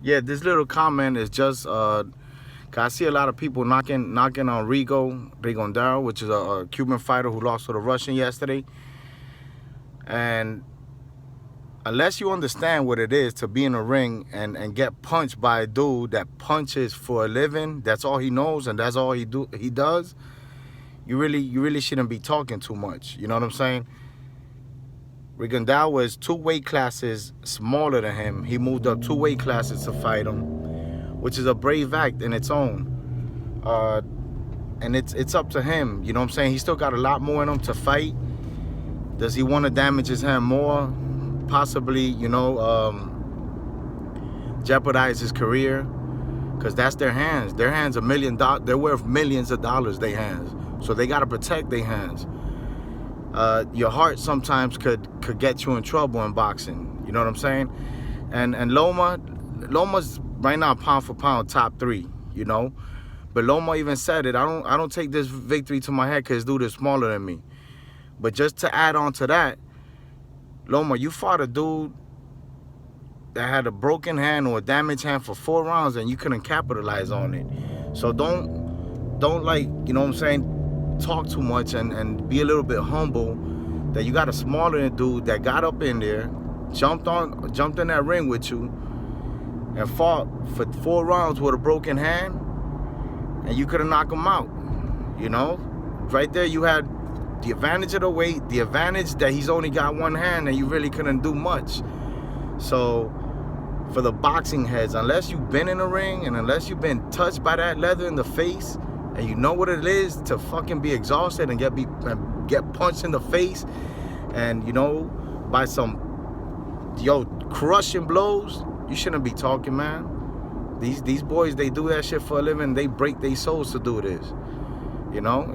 Yeah, this little comment is just 'cause I see a lot of people knocking on Rigondaro, which is a Cuban fighter who lost to the Russian yesterday. And unless you understand what it is to be in a ring and get punched by a dude that punches for a living, that's all he knows and that's all he does, you really shouldn't be talking too much. You know what I'm saying? Rigondeaux was 2 weight classes smaller than him. He moved up 2 weight classes to fight him, which is a brave act in its own. And it's up to him. You know what I'm saying? He still got a lot more in him to fight. Does he want to damage his hand more? Possibly, jeopardize his career, because that's their hands. Their hands are they're worth millions of dollars. Their hands, so they gotta protect their hands. Your heart sometimes could get you in trouble in boxing. You know what I'm saying? And Loma's right now pound for pound top 3. You know, but Loma even said it. I don't take this victory to my head because dude is smaller than me. But just to add on to that, Loma, you fought a dude that had a broken hand or a damaged hand for 4 rounds and you couldn't capitalize on it. So don't like, you know what I'm saying, talk too much and be a little bit humble that you got a smaller dude that got up in there, jumped in that ring with you and fought for 4 rounds with a broken hand and you couldn't knock him out. You know, right there you had the advantage of the weight, the advantage that he's only got one hand and you really couldn't do much. So for the boxing heads, unless you've been in a ring and unless you've been touched by that leather in the face and you know what it is to fucking be exhausted and get punched in the face and, you know, by some crushing blows, you shouldn't be talking, man. These boys, they do that shit for a living. They break their souls to do this. You know?